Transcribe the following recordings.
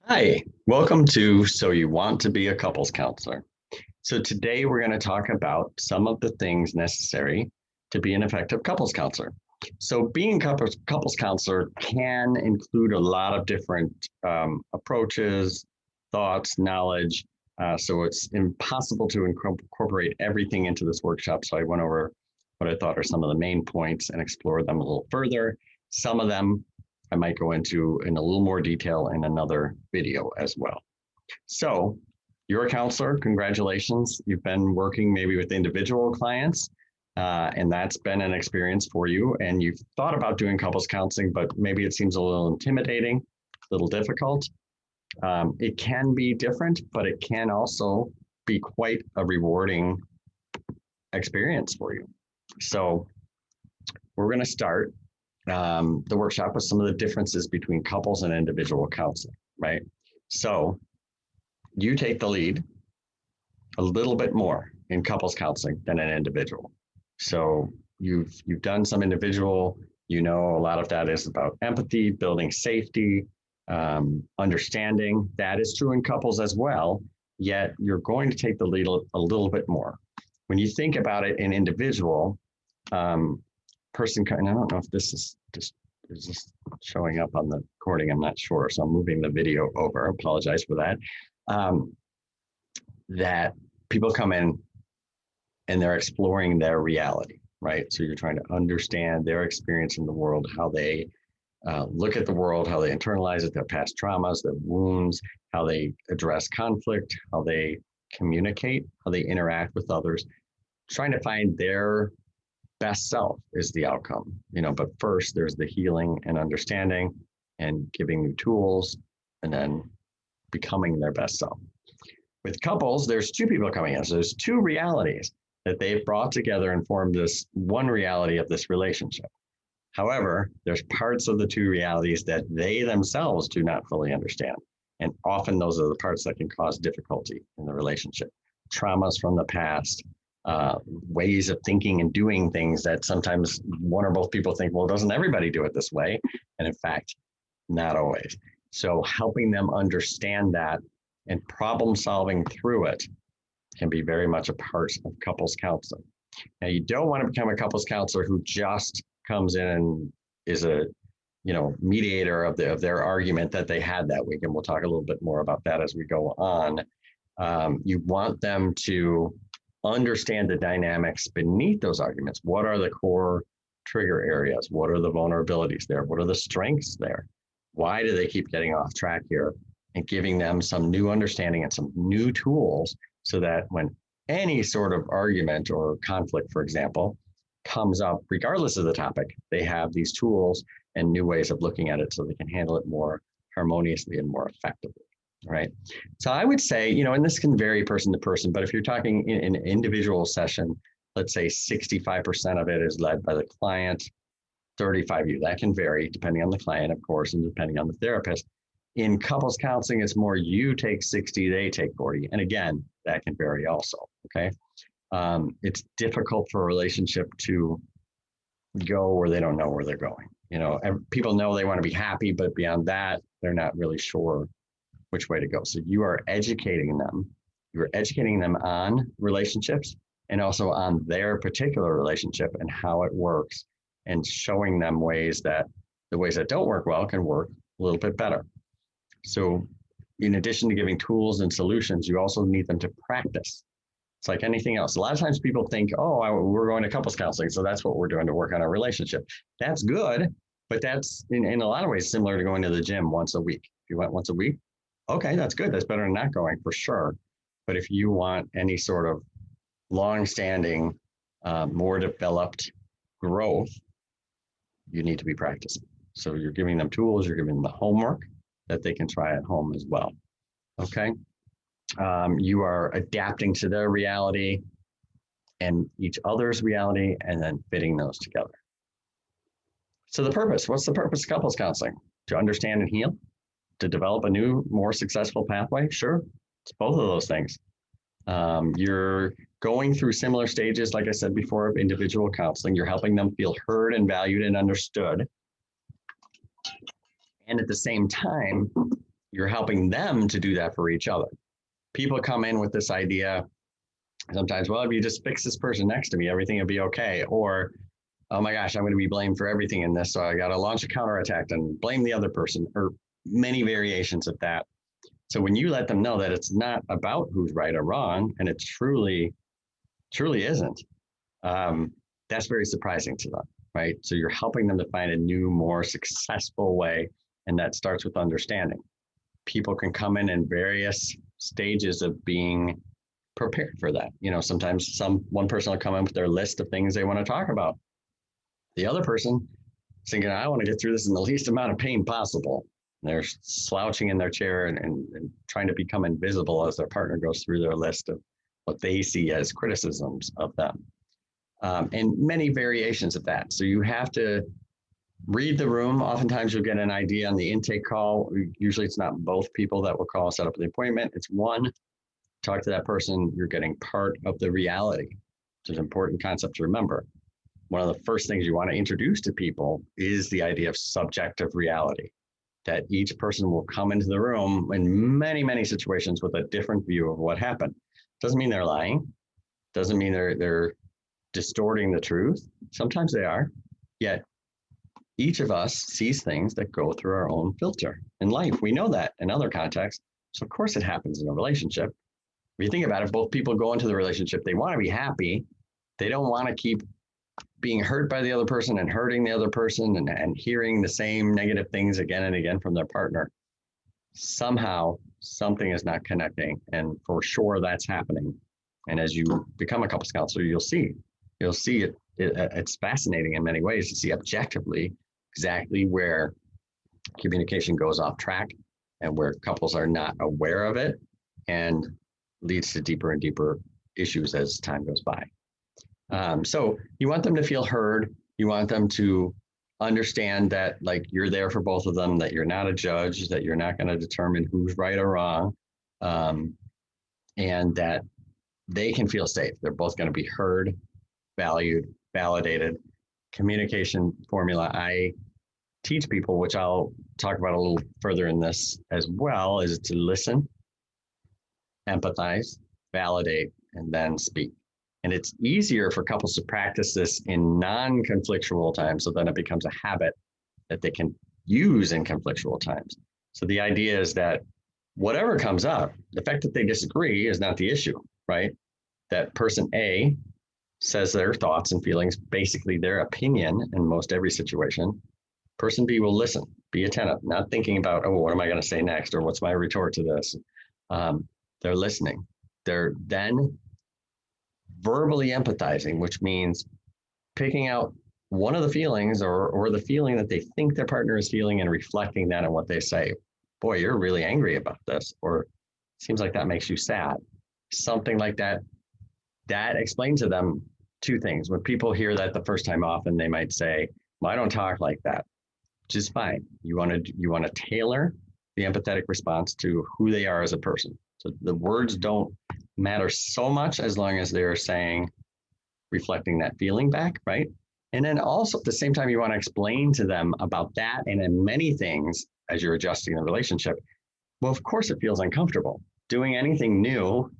Hi, welcome to So You Want to Be a Couples Counselor. So today we're going to talk about some of the things necessary to be an effective couples counselor. So being couples counselor can include a lot of different approaches, thoughts, knowledge. So it's impossible to incorporate everything into this workshop. So I went over what I thought are some of the main points and explored them a little further. Some of them I might go into in a little more detail in another video as well. So you're a counselor, congratulations. You've been working maybe with individual clients, and that's been an experience for you. And you've thought about doing couples counseling, but maybe it seems a little intimidating, a little difficult. It can be different, but it can also be quite a rewarding experience for you. So we're going to start the workshop with some of the differences between couples and individual counseling, right? So you take the lead a little bit more in couples counseling than an individual. So you've done some individual, you know, a lot of that is about empathy, building safety, understanding. That is true in couples as well, yet you're going to take the lead a little bit more. When you think about it in individual, person, and I don't know if this is just showing up on the recording, I'm not sure, so I'm moving the video over, apologize for that. That people come in and they're exploring their reality, right? So you're trying to understand their experience in the world, how they look at the world, how they internalize it, their past traumas, their wounds, how they address conflict, how they communicate, how they interact with others, trying to find their best self is the outcome, but first there's the healing and understanding and giving new tools and then becoming their best self. With couples, there's two people coming in. So there's two realities that they've brought together and formed this one reality of this relationship. However, there's parts of the two realities that they themselves do not fully understand. And often those are the parts that can cause difficulty in the relationship. Traumas from the past, ways of thinking and doing things that sometimes one or both people think, well, doesn't everybody do it this way? And in fact, not always. So helping them understand that and problem solving through it can be very much a part of couples counseling. Now, you don't want to become a couples counselor who just comes in and is a mediator of their argument that they had that week, and we'll talk a little bit more about that as we go on. You want them to understand the dynamics beneath those arguments. What are the core trigger areas? What are the vulnerabilities there? What are the strengths there? Why do they keep getting off track here? And giving them some new understanding and some new tools so that when any sort of argument or conflict, for example, comes up, regardless of the topic, they have these tools and new ways of looking at it so they can handle it more harmoniously and more effectively, right? So I would say, and this can vary person to person, but if you're talking in an individual session, let's say 65% of it is led by the client, 35 you. That can vary depending on the client, of course, and depending on the therapist. In couples counseling, it's more you take 60, they take 40. And again, that can vary also, okay? It's difficult for a relationship to go where they don't know where they're going. People know they want to be happy, but beyond that, they're not really sure which way to go. So you are educating them. You're educating them on relationships and also on their particular relationship and how it works and showing them the ways that don't work well can work a little bit better. So in addition to giving tools and solutions, you also need them to practice. It's like anything else. A lot of times people think, we're going to couples counseling, so that's what we're doing to work on our relationship. That's good, but that's in a lot of ways similar to going to the gym once a week. If you went once a week, okay, that's good. That's better than not going for sure. But if you want any sort of long-standing, more developed growth, you need to be practicing. So you're giving them tools, you're giving them the homework that they can try at home as well, okay? You are adapting to their reality and each other's reality and then fitting those together. So the purpose, what's the purpose of couples counseling? To understand and heal? To develop a new, more successful pathway? Sure, it's both of those things. You're going through similar stages, like I said before, of individual counseling. You're helping them feel heard and valued and understood. And at the same time, you're helping them to do that for each other. People come in with this idea sometimes, well, if you just fix this person next to me, everything will be okay. Or, oh my gosh, I'm going to be blamed for everything in this, so I got to launch a counterattack and blame the other person, or many variations of that. So when you let them know that it's not about who's right or wrong, and it truly isn't, that's very surprising to them, right? So you're helping them to find a new, more successful way, and that starts with understanding. People can come in various stages of being prepared for that. Sometimes one person will come in with their list of things they want to talk about. The other person is thinking, I want to get through this in the least amount of pain possible. They're slouching in their chair and trying to become invisible as their partner goes through their list of what they see as criticisms of them. And many variations of that. So you have to read the room. Oftentimes you'll get an idea on the intake call. Usually it's not both people that will call, set up the appointment. It's one, talk to that person. You're getting part of the reality, which is an important concept to remember. One of the first things you want to introduce to people is the idea of subjective reality, that each person will come into the room in many, many situations with a different view of what happened. Doesn't mean they're lying. Doesn't mean they're distorting the truth. Sometimes they are, yet each of us sees things that go through our own filter in life. We know that in other contexts. So of course it happens in a relationship. If you think about it, both people go into the relationship, they want to be happy. They don't want to keep being hurt by the other person and hurting the other person and hearing the same negative things again and again from their partner. Somehow something is not connecting, and for sure that's happening. And as you become a couples counselor, you'll see it. It's fascinating in many ways to see objectively exactly where communication goes off track and where couples are not aware of it, and leads to deeper and deeper issues as time goes by. So you want them to feel heard. You want them to understand that, like, you're there for both of them, that you're not a judge, that you're not going to determine who's right or wrong, and that they can feel safe. They're both going to be heard, valued, validated. Communication formula I teach people, which I'll talk about a little further in this as well, is to listen, empathize, validate, and then speak. And it's easier for couples to practice this in non-conflictual times, so then it becomes a habit that they can use in conflictual times. So the idea is that whatever comes up, the fact that they disagree is not the issue, right? That person A says their thoughts and feelings, basically their opinion in most every situation. Person B will listen, be attentive, not thinking about, oh, what am I going to say next? Or what's my retort to this? They're listening. They're then verbally empathizing, which means picking out one of the feelings or the feeling that they think their partner is feeling and reflecting that on what they say. Boy, you're really angry about this, or seems like that makes you sad. Something like that. That explains to them two things. When people hear that the first time, often they might say, well, I don't talk like that, which is fine. You want to tailor the empathetic response to who they are as a person. So the words don't matter so much as long as they're saying, reflecting that feeling back, right? And then also at the same time, you want to explain to them about that and in many things as you're adjusting the relationship. Well, of course it feels uncomfortable. Doing anything new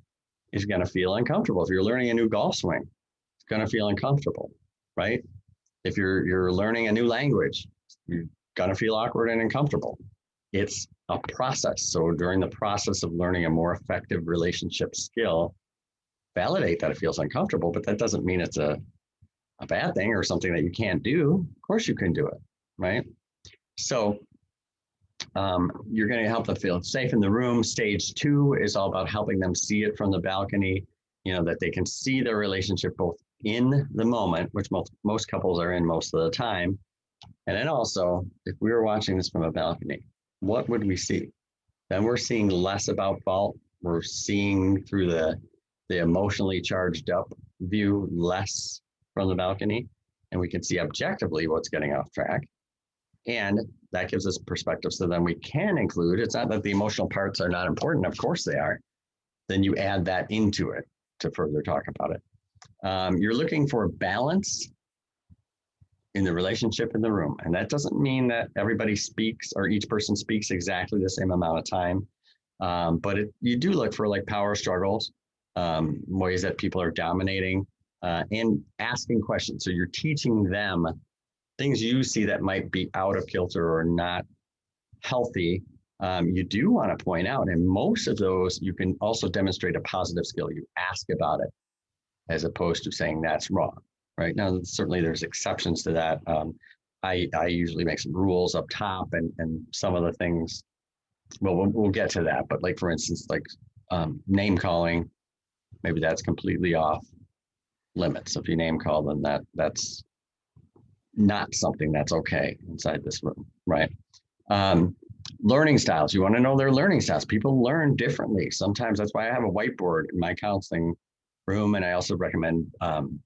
is going to feel uncomfortable. If you're learning a new golf swing, it's going to feel uncomfortable, right? If you're learning a new language, you're going to feel awkward and uncomfortable. It's a process. So during the process of learning a more effective relationship skill, validate that it feels uncomfortable, but that doesn't mean it's a bad thing or something that you can't do. Of course you can do it, right? So you're going to help them feel safe in the room. Stage 2 is all about helping them see it from the balcony, that they can see their relationship both in the moment, which most couples are in most of the time. And then also, if we were watching this from a balcony, what would we see? Then we're seeing less about fault. We're seeing through the emotionally charged up view less from the balcony, and we can see objectively what's getting off track. And that gives us perspective. So then we can include, it's not that the emotional parts are not important, of course they are. Then you add that into it to further talk about it. You're looking for balance in the relationship in the room. And that doesn't mean that everybody speaks or each person speaks exactly the same amount of time. But you do look for like power struggles, ways that people are dominating, and asking questions. So you're teaching them things you see that might be out of kilter or not healthy. You do want to point out, and most of those you can also demonstrate a positive skill. You ask about it as opposed to saying that's wrong. Right now, certainly there's exceptions to that. I usually make some rules up top, and some of the things. Well, we'll get to that. But like for instance, like name calling, maybe that's completely off limits. If you name call, then that's not something that's okay inside this room, right? Learning styles. You want to know their learning styles. People learn differently. Sometimes that's why I have a whiteboard in my counseling room, and I also recommend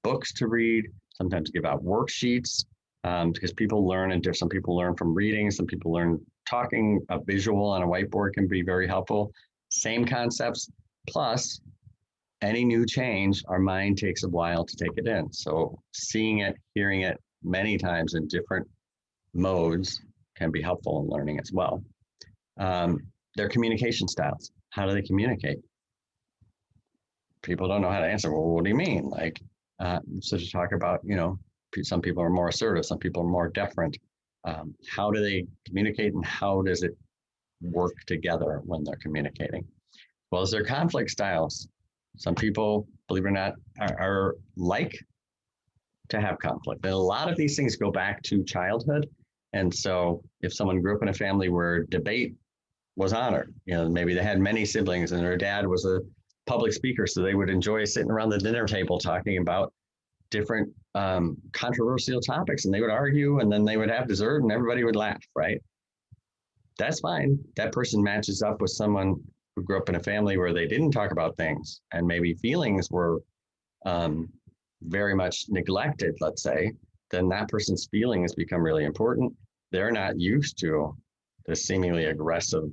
books to read. Sometimes give out worksheets because people learn, and some people learn from reading. Some people learn talking. A visual on a whiteboard can be very helpful. Same concepts. Plus, any new change, our mind takes a while to take it in. So seeing it, hearing it many times in different modes can be helpful in learning as well. Their communication styles. How do they communicate? People don't know how to answer. Well, what do you mean? Like, so to talk about, some people are more assertive, some people are more deferent. How do they communicate, and how does it work together when they're communicating? Well, as their conflict styles. Some people, believe it or not, are like to have conflict. And a lot of these things go back to childhood. And so if someone grew up in a family where debate was honored, maybe they had many siblings and their dad was a public speaker, so they would enjoy sitting around the dinner table talking about different controversial topics, and they would argue, and then they would have dessert and everybody would laugh, right? That's fine. That person matches up with someone who grew up in a family where they didn't talk about things, and maybe feelings were very much neglected, let's say. Then that person's feelings become really important. They're not used to this seemingly aggressive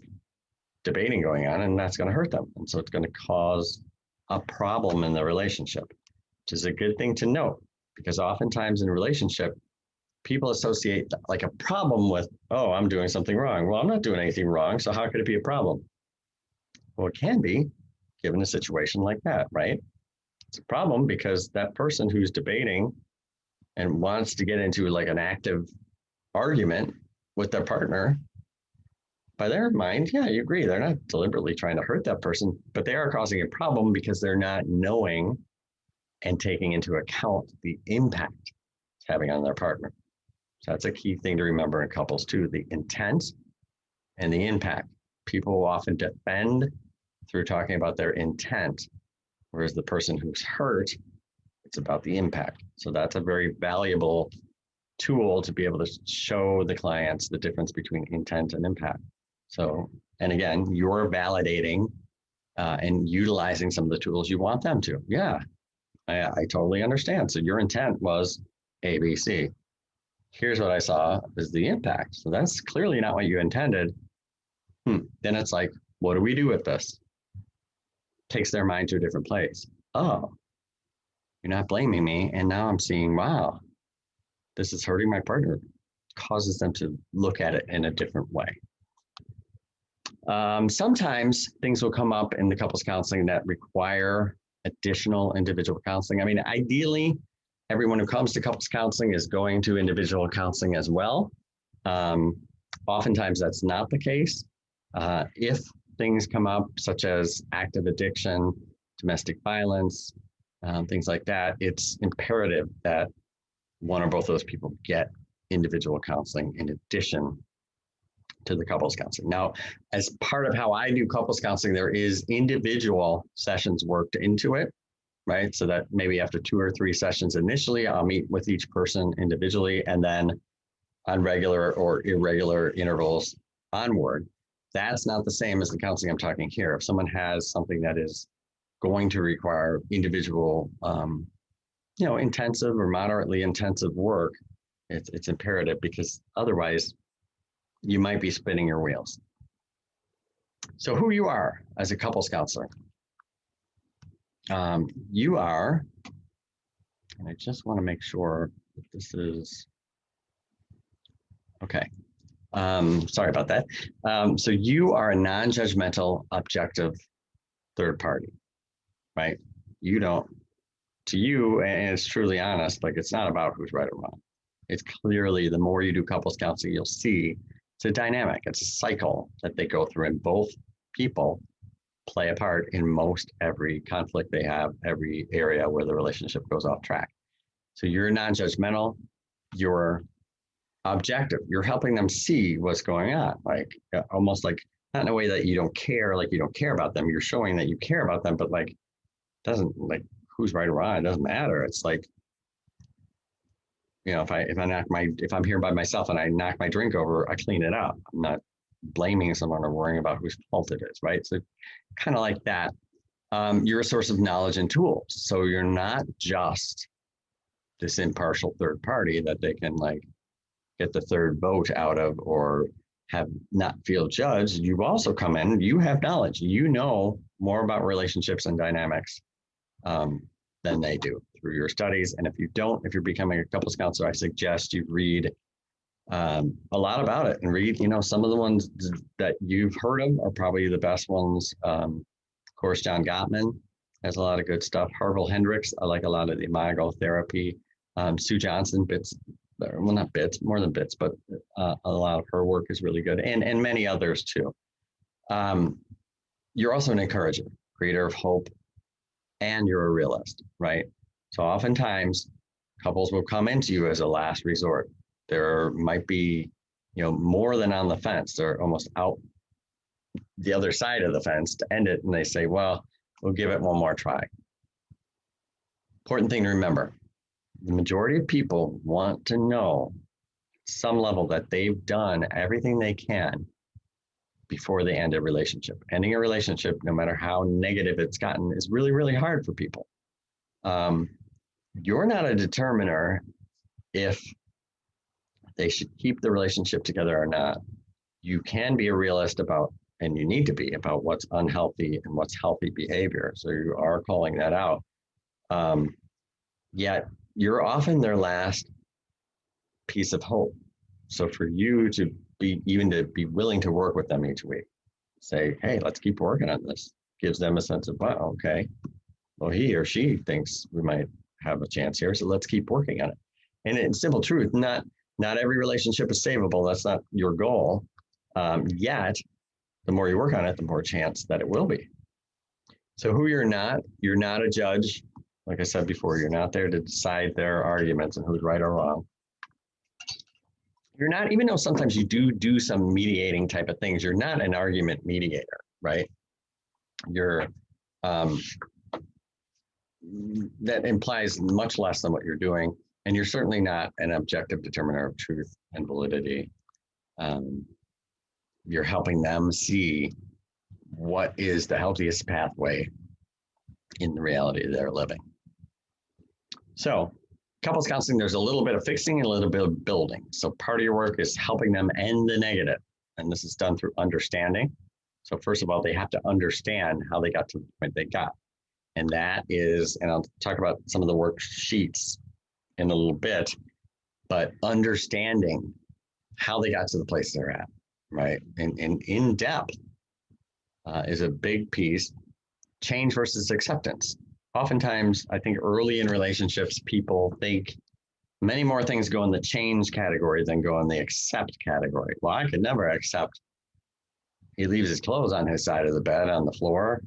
debating going on, and that's going to hurt them. And so it's going to cause a problem in the relationship, which is a good thing to note, because oftentimes in a relationship, people associate like a problem with, oh, I'm doing something wrong. Well, I'm not doing anything wrong, so how could it be a problem? Well, it can be, given a situation like that, right? It's a problem because that person who's debating and wants to get into like an active argument with their partner, by their mind, yeah, you agree. They're not deliberately trying to hurt that person, but they are causing a problem because they're not knowing and taking into account the impact it's having on their partner. So that's a key thing to remember in couples too, the intent and the impact. People often defend through talking about their intent, whereas the person who's hurt, it's about the impact. So that's a very valuable tool to be able to show the clients the difference between intent and impact. So, and again, you're validating and utilizing some of the tools you want them to. Yeah, I totally understand. So your intent was A, B, C. Here's what I saw is the impact. So that's clearly not what you intended. Then it's like, what do we do with this? Takes their mind to a different place. Oh, you're not blaming me. And now I'm seeing, wow, this is hurting my partner. Causes them to look at it in a different way. Sometimes things will come up in the couples counseling that require additional individual counseling. I mean, ideally, everyone who comes to couples counseling is going to individual counseling as well. Oftentimes that's not the case. If things come up such as active addiction, domestic violence, things like that, it's imperative that one or both of those people get individual counseling in addition to the couples counseling. Now, as part of how I do couples counseling, there is individual sessions worked into it, right? So that maybe after 2 or 3 sessions initially, I'll meet with each person individually, and then on regular or irregular intervals onward. That's not the same as the counseling I'm talking here. If someone has something that is going to require individual, intensive or moderately intensive work, it's imperative, because otherwise you might be spinning your wheels. So who you are as a couples counselor. You are, and I just want to make sure that this is Okay. Sorry about that. So you are a non-judgmental, objective third party, right? You don't, to you, and it's truly honest, like it's not about who's right or wrong. It's clearly, the more you do couples counseling, you'll see it's a dynamic, it's a cycle that they go through, and both people play a part in most every conflict they have, every area where the relationship goes off track. So you're non-judgmental, you're objective, you're helping them see what's going on, like almost like, not in a way that you don't care, like you don't care about them, you're showing that you care about them, but like doesn't, like who's right or wrong, it doesn't matter. It's like, if I'm here by myself and I knock my drink over, I clean it up. I'm not blaming someone or worrying about whose fault it is, right? So kind of like that. You're a source of knowledge and tools. So you're not just this impartial third party that they can like get the third vote out of or have not feel judged. You also come in, you have knowledge, you know more about relationships and dynamics than they do through your studies. And if you don't, if you're becoming a couples counselor, I suggest you read a lot about it and read, some of the ones that you've heard of are probably the best ones. Of course, John Gottman has a lot of good stuff. Harville Hendricks, I like a lot of the imago therapy. Sue Johnson, well, not bits, more than bits, but a lot of her work is really good, and many others too. You're also an encourager, creator of hope, and you're a realist, right? So oftentimes couples will come into you as a last resort. There might be, more than on the fence. They're almost out the other side of the fence to end it. And they say, well, we'll give it one more try. Important thing to remember, the majority of people want to know some level that they've done everything they can before they end a relationship. Ending a relationship, no matter how negative it's gotten, is really, really hard for people. You're not a determiner if they should keep the relationship together or not. You can be a realist about, and you need to be, about what's unhealthy and what's healthy behavior. So you are calling that out. Yet you're often their last piece of hope. So for you to be willing to work with them each week, say, hey, let's keep working on this, gives them a sense of, wow, okay, well, he or she thinks we might have a chance here, so let's keep working on it. And in simple truth, not every relationship is savable. That's not your goal. Yet, the more you work on it, the more chance that it will be. So who you're not a judge. Like I said before, you're not there to decide their arguments and who's right or wrong. You're not, even though sometimes you do some mediating type of things, you're not an argument mediator, right? You're, that implies much less than what you're doing. And you're certainly not an objective determiner of truth and validity. You're helping them see what is the healthiest pathway in the reality they're living. So couples counseling, there's a little bit of fixing and a little bit of building. So part of your work is helping them end the negative. And this is done through understanding. So first of all, they have to understand how they got to the point they got. And that is, and I'll talk about some of the worksheets in a little bit, but understanding how they got to the place they're at, right? And in depth is a big piece. Change versus acceptance. Oftentimes, I think early in relationships, people think many more things go in the change category than go in the accept category. Well, I could never accept he leaves his clothes on his side of the bed on the floor,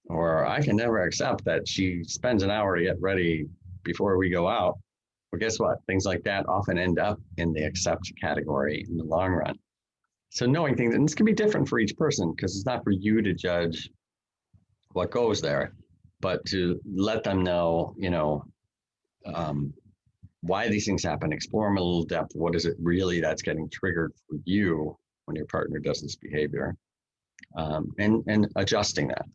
or I can never accept that she spends an hour to get ready before we go out. Well, guess what? Things like that often end up in the accept category in the long run. So knowing things, and this can be different for each person because it's not for you to judge what goes there, but to let them know, why these things happen, explore them a little depth. What is it really that's getting triggered for you when your partner does this behavior? And adjusting that.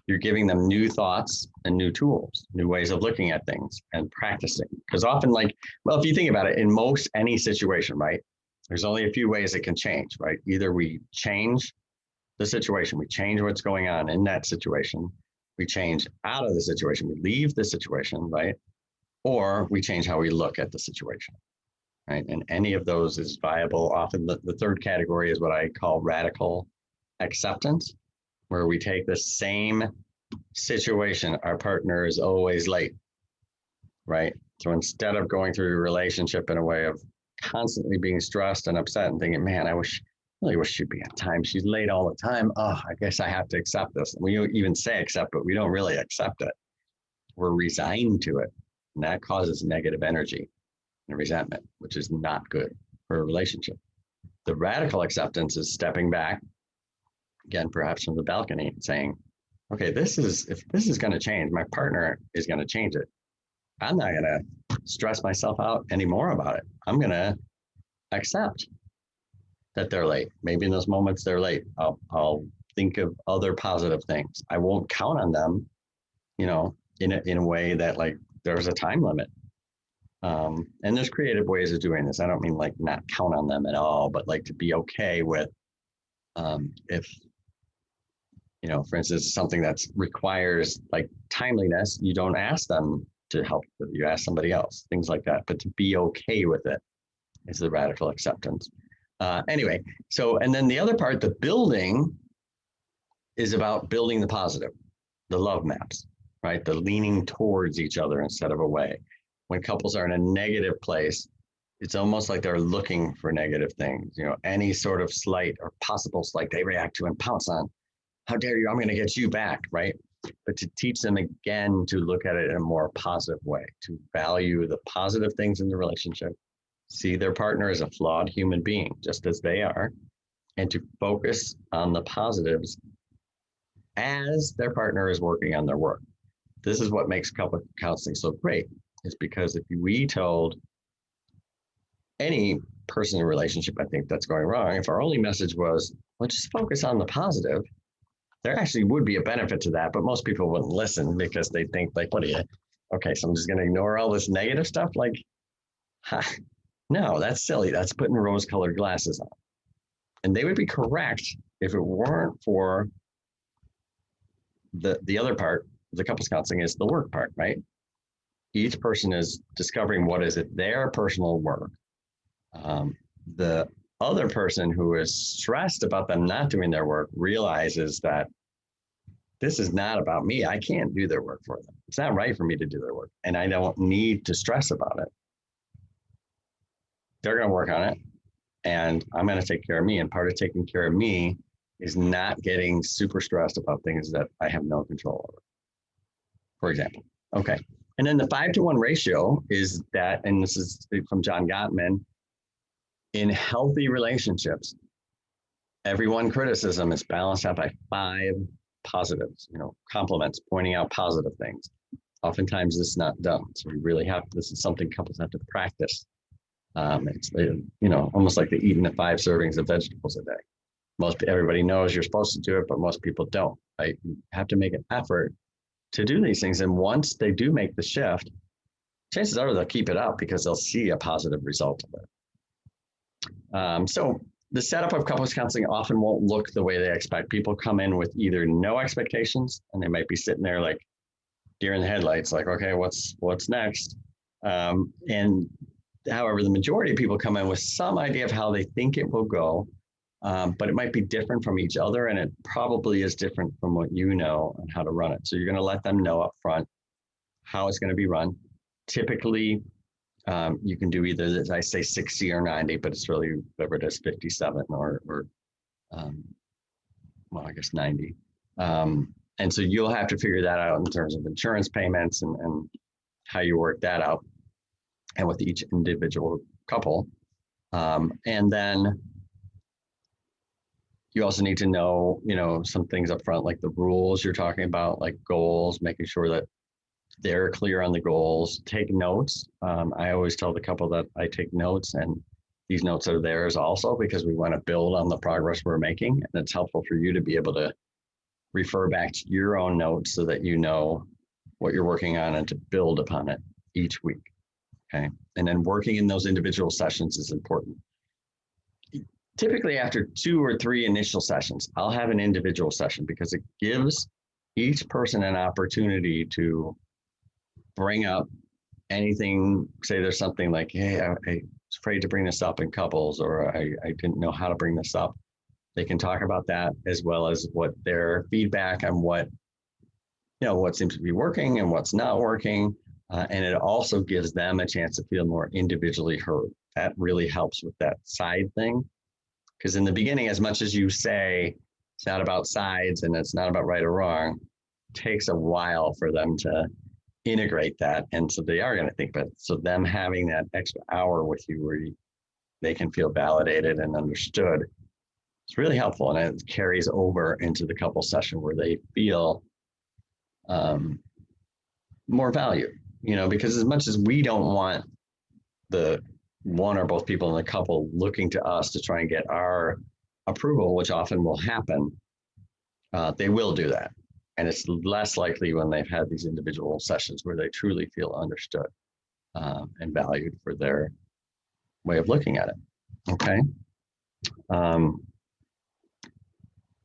You're giving them new thoughts and new tools, new ways of looking at things and practicing. Because often, if you think about it, in most any situation, right, there's only a few ways it can change, right? Either we change the situation, we change what's going on in that situation, we change out of the situation, we leave the situation, right? Or we change how we look at the situation. right? And any of those is viable. Often the third category is what I call radical acceptance, where we take the same situation. Our partner is always late, right? So instead of going through a relationship in a way of constantly being stressed and upset and thinking, man, really wish she'd be on time. She's late all the time. Oh, I guess I have to accept this. We even say accept, but we don't really accept it. We're resigned to it. And that causes negative energy and resentment, which is not good for a relationship. The radical acceptance is stepping back, again, perhaps from the balcony, and saying, okay, if this is going to change, my partner is going to change it. I'm not going to stress myself out anymore about it. I'm going to accept that they're late. Maybe in those moments they're late. I'll think of other positive things. I won't count on them, in a way that like there's a time limit. And there's creative ways of doing this. I don't mean like not count on them at all, but like to be okay with if, for instance, something that requires like timeliness, you don't ask them to help with it. You ask somebody else, things like that. But to be okay with it is the radical acceptance. Anyway, and then the other part, the building, is about building the positive, the love maps, right? The leaning towards each other instead of away. When couples are in a negative place, it's almost like they're looking for negative things. Any sort of slight or possible slight they react to and pounce on. How dare you? I'm going to get you back, right? But to teach them again to look at it in a more positive way, to value the positive things in the relationship, see their partner as a flawed human being, just as they are, and to focus on the positives as their partner is working on their work. This is what makes couple counseling so great, is because if we told any person in a relationship, I think that's going wrong, if our only message was, well, just focus on the positive, there actually would be a benefit to that, but most people wouldn't listen because they think like, okay, so I'm just going to ignore all this negative stuff? Like, no, that's silly. That's putting rose-colored glasses on. And they would be correct if it weren't for the other part, the couples counseling is the work part, right? Each person is discovering what is it, their personal work. The other person who is stressed about them not doing their work realizes that this is not about me. I can't do their work for them. It's not right for me to do their work. And I don't need to stress about it. They're going to work on it. And I'm going to take care of me. And part of taking care of me is not getting super stressed about things that I have no control over, for example. Okay. And then the 5-to-1 ratio is that, and this is from John Gottman, in healthy relationships, every one criticism is balanced out by 5 positives, compliments, pointing out positive things. Oftentimes this is not done. So we really this is something couples have to practice. It's, almost like they're eating the 5 servings of vegetables a day. Everybody knows you're supposed to do it, but most people don't, right? You have to make an effort to do these things. And once they do make the shift, chances are they'll keep it up because they'll see a positive result of it. So the setup of couples counseling often won't look the way they expect. People come in with either no expectations, and they might be sitting there like deer in the headlights, like, okay, what's next? And however, the majority of people come in with some idea of how they think it will go, but it might be different from each other, and it probably is different from what you know and how to run it. So you're going to let them know up front how it's going to be run. Typically, you can do either, I say 60 or 90, but it's really whatever it is, 57 or I guess 90. And so you'll have to figure that out in terms of insurance payments and how you work that out, and with each individual couple. And then you also need to know, some things up front, like the rules you're talking about, like goals, making sure that they're clear on the goals. Take notes. I always tell the couple that I take notes, and these notes are theirs also because we want to build on the progress we're making. And it's helpful for you to be able to refer back to your own notes so that you know what you're working on and to build upon it each week. Okay. And then working in those individual sessions is important. Typically after 2 or 3 initial sessions, I'll have an individual session because it gives each person an opportunity to bring up anything. Say there's something like, hey, I afraid to bring this up in couples, or I didn't know how to bring this up. They can talk about that, as well as what their feedback on what, what seems to be working and what's not working. And it also gives them a chance to feel more individually heard. That really helps with that side thing. Because in the beginning, as much as you say it's not about sides and it's not about right or wrong, it takes a while for them to integrate that. And so they are going to think about it. So them having that extra hour with you where they can feel validated and understood, it's really helpful. And it carries over into the couple session where they feel more value, because as much as we don't want the one or both people in the couple looking to us to try and get our approval, which often will happen, they will do that. And it's less likely when they've had these individual sessions where they truly feel understood and valued for their way of looking at it. Okay.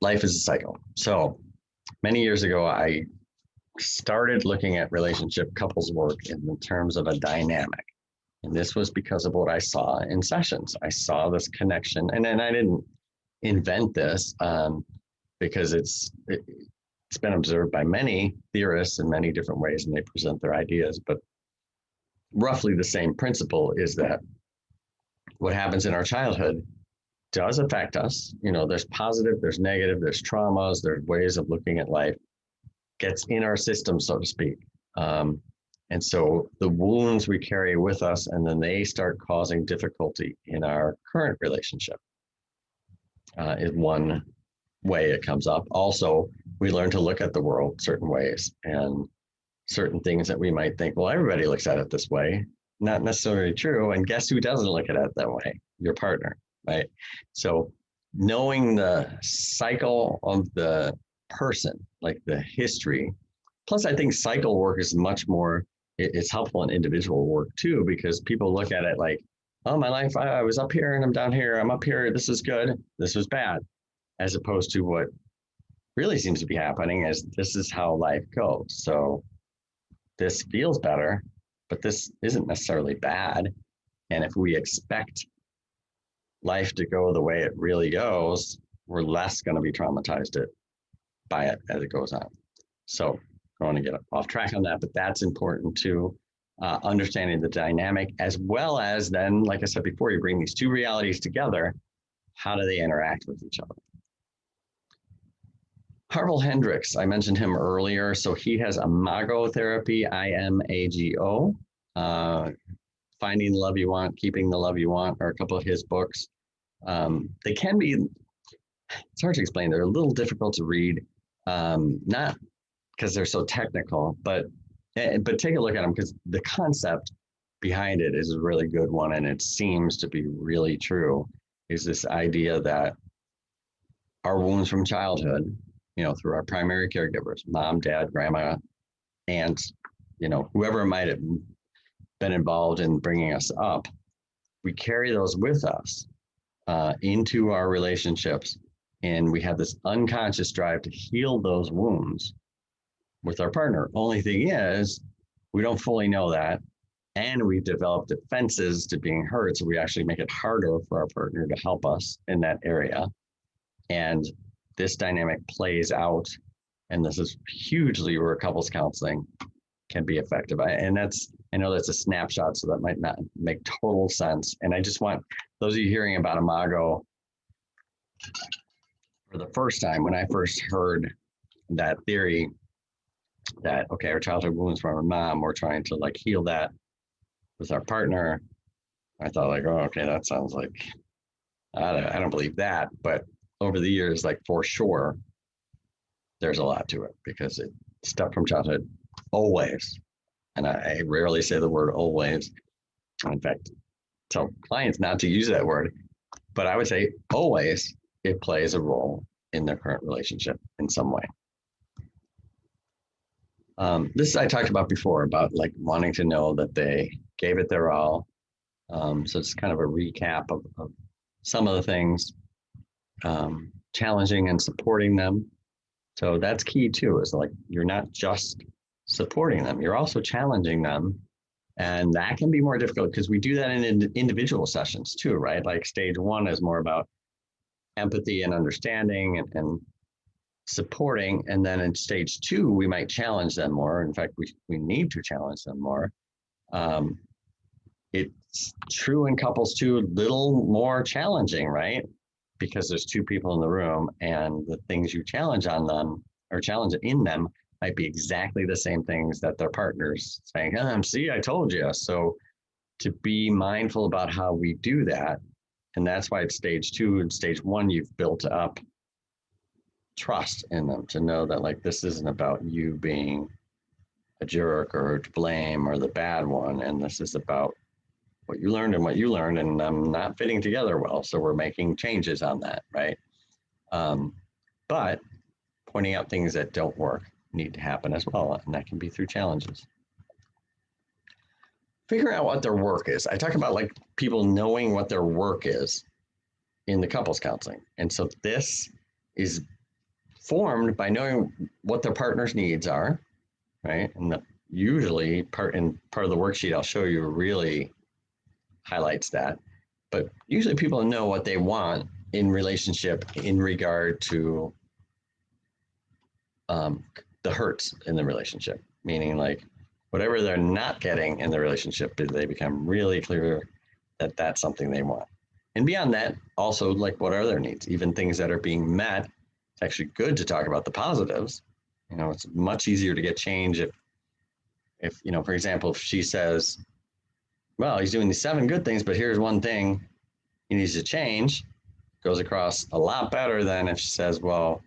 Life is a cycle. So many years ago, I started looking at relationship couples work in terms of a dynamic. And this was because of what I saw in sessions. I saw this connection, and then I didn't invent this because it's been observed by many theorists in many different ways, and they present their ideas. But roughly the same principle is that what happens in our childhood does affect us. There's positive, there's negative, there's traumas, there's ways of looking at life, gets in our system, so to speak. And so the wounds we carry with us, and then they start causing difficulty in our current relationship is one way it comes up. Also, we learn to look at the world certain ways, and certain things that we might think, well, everybody looks at it this way, not necessarily true. And guess who doesn't look at it that way? Your partner, right? So knowing the cycle of the person, like the history, plus I think cycle work is much more, it's helpful in individual work too, because people look at it like, oh, my life, I was up here and I'm down here, I'm up here, this is good, this was bad, as opposed to what really seems to be happening is this is how life goes. So this feels better, but this isn't necessarily bad. And if we expect life to go the way it really goes, we're less going to be traumatized by it as it goes on. So I don't want to get off track on that, but that's important too. Understanding the dynamic, as well as then, like I said before, you bring these two realities together. How do they interact with each other? Harville Hendrix, I mentioned him earlier. So he has Imago therapy, IMAGO. Finding the Love You Want, Keeping the Love You Want are a couple of his books. They can be, it's hard to explain. They're a little difficult to read, not because they're so technical, but take a look at them, because the concept behind it is a really good one, and it seems to be really true, is this idea that our wounds from childhood, through our primary caregivers, mom, dad, grandma, aunts, whoever might have been involved in bringing us up, we carry those with us into our relationships, and we have this unconscious drive to heal those wounds with our partner. Only thing is, we don't fully know that, and we've developed defenses to being hurt, so we actually make it harder for our partner to help us in that area. And this dynamic plays out, and this is hugely where couples counseling can be effective. I know that's a snapshot, so that might not make total sense. And I just want those of you hearing about Imago for the first time, when I first heard that theory that, okay, our childhood wounds from our mom, we're trying to like heal that with our partner, I thought like, oh, okay, that sounds like, I don't believe that. But over the years, like for sure, there's a lot to it, because it stuff from childhood always. And I rarely say the word always. In fact, tell clients not to use that word, but I would say always it plays a role in their current relationship in some way. This I talked about before, about like wanting to know that they gave it their all. So it's kind of a recap of some of the things, challenging and supporting them. So that's key too, is like, you're not just supporting them, you're also challenging them And that can be more difficult because we do that in individual sessions too, right? Like stage one is more about empathy and understanding and supporting. And then in stage two, we might challenge them more. In fact, we need to challenge them more. It's true in couples too, a little more challenging, right? Because there's two people in the room and the things you challenge on them or challenge in them might be exactly the same things that their partner's saying, see, I told you. So to be mindful about how we do that, and that's why it's stage two and stage one, you've built up trust in them to know that like this isn't about you being a jerk or to blame or the bad one, and this is about what you learned and what you learned, and I'm not fitting together well, so we're making changes on that, right? But pointing out things that don't work need to happen as well, and that can be through challenges. Figuring out what their work is. I talk about like people knowing what their work is in the couples counseling, and so this is formed by knowing what their partner's needs are, right? And usually part of the worksheet I'll show you really highlights that. But usually people know what they want in relationship in regard to the hurts in the relationship, meaning like whatever they're not getting in the relationship, they become really clear that that's something they want. And beyond that, also like what are their needs, even things that are being met. It's actually good to talk about the positives. You know, it's much easier to get change if you know, for example, if she says, well, he's doing these 7 good things, but here's one thing he needs to change, goes across a lot better than if she says, well,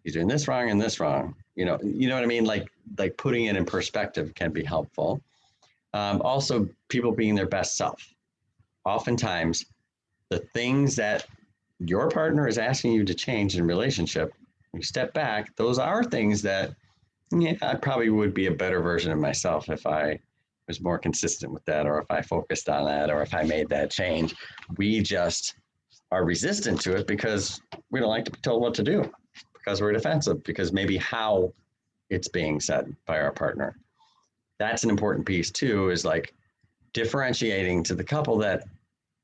he's doing this wrong and this wrong. You know what I mean? Like putting it in perspective can be helpful. Also, people being their best self. Oftentimes, the things that your partner is asking you to change in relationship, you step back, those are things that, yeah, I probably would be a better version of myself if I was more consistent with that, or if I focused on that, or if I made that change. We just are resistant to it because we don't like to be told what to do, because we're defensive, because maybe how it's being said by our partner. That's an important piece too, is like differentiating to the couple that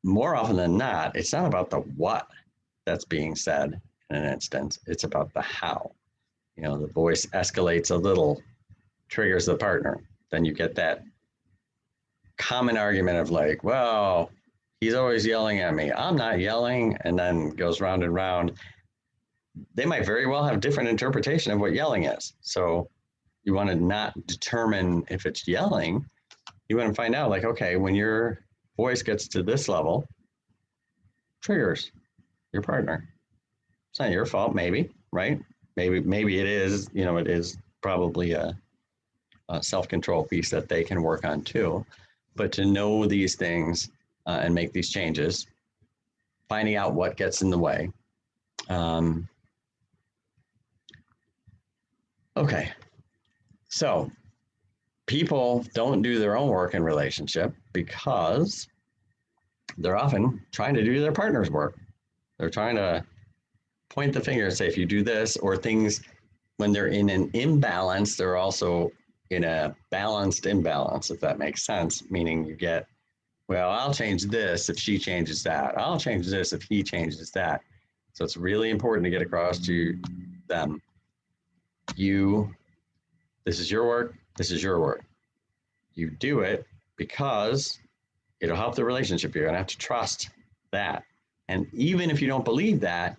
more often than not, it's not about the what that's being said in an instance, it's about the how. You know, the voice escalates a little, triggers the partner. Then you get that common argument of like, well, he's always yelling at me. I'm not yelling, and then goes round and round. They might very well have different interpretation of what yelling is. So you want to not determine if it's yelling. You want to find out like, okay, when your voice gets to this level, triggers your partner. It's not your fault, maybe, right? Maybe it is, you know, it is probably a self-control piece that they can work on too. But to know these things and make these changes, finding out what gets in the way. Okay, so people don't do their own work in relationship because they're often trying to do their partner's work. They're trying to point the finger and say, if you do this, or things when they're in an imbalance, they're also in a balanced imbalance, if that makes sense, meaning you get, well, I'll change this if she changes that. I'll change this if he changes that. So it's really important to get across to them, this is your work, this is your work. You do it because it'll help the relationship. You're gonna have to trust that. And even if you don't believe that,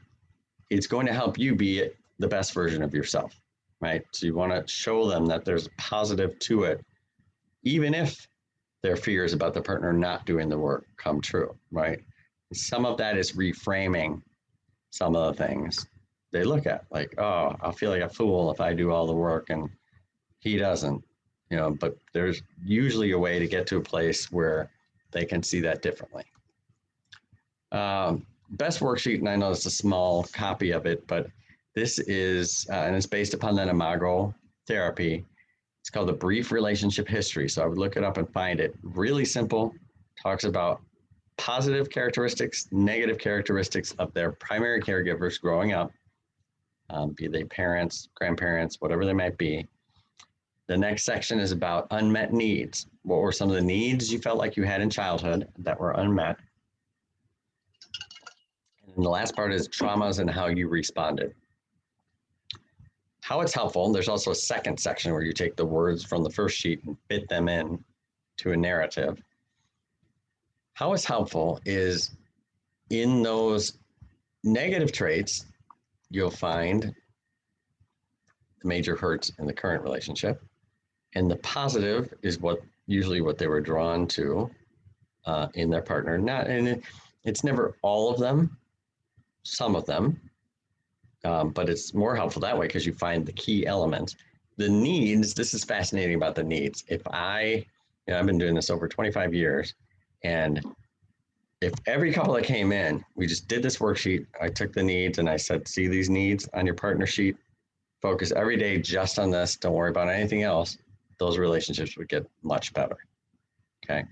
it's going to help you be the best version of yourself, right? So you want to show them that there's a positive to it, even if their fears about the partner not doing the work come true, right? Some of that is reframing some of the things they look at, like, oh, I'll feel like a fool if I do all the work and he doesn't, you know, but there's usually a way to get to a place where they can see that differently. Best worksheet, and I know it's a small copy of it, but this is, and it's based upon that imago therapy. It's called the Brief Relationship History. So I would look it up and find it. Really simple, talks about positive characteristics, negative characteristics of their primary caregivers growing up, be they parents, grandparents, whatever they might be. The next section is about unmet needs. What were some of the needs you felt like you had in childhood that were unmet? And the last part is traumas and how you responded. How it's helpful, there's also a second section where you take the words from the first sheet and fit them in to a narrative. How it's helpful is in those negative traits, you'll find the major hurts in the current relationship. And the positive is usually what they were drawn to in their partner. It's never all of them, some of them, but it's more helpful that way because you find the key elements. The needs, this is fascinating about the needs. I've been doing this over 25 years, and if every couple that came in, we just did this worksheet, I took the needs and I said, see these needs on your partner sheet, focus every day just on this, don't worry about anything else, those relationships would get much better, okay?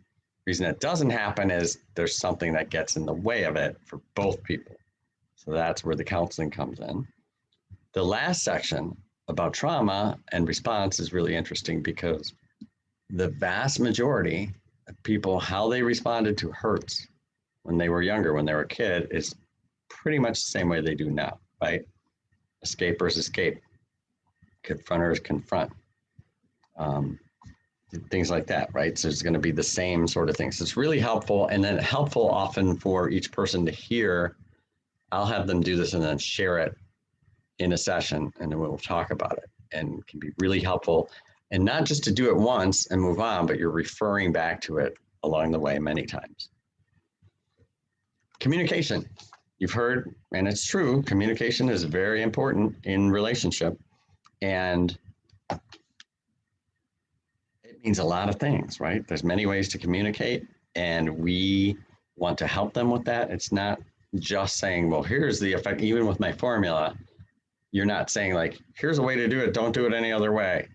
Reason that doesn't happen is there's something that gets in the way of it for both people. So that's where the counseling comes in. The last section about trauma and response is really interesting because the vast majority of people, how they responded to hurts when they were younger, when they were a kid, is pretty much the same way they do now, right? Escapers escape, confronters confront, things like that, right? So it's going to be the same sort of things. So it's really helpful, and then helpful often for each person to hear. I'll have them do this and then share it in a session, and then we'll talk about it, and it can be really helpful. And not just to do it once and move on, but you're referring back to it along the way many times. Communication. You've heard, and it's true, communication is very important in relationship. And it means a lot of things, right? There's many ways to communicate, and we want to help them with that. It's not just saying, well, here's the effect. Even with my formula, you're not saying like, here's a way to do it, don't do it any other way.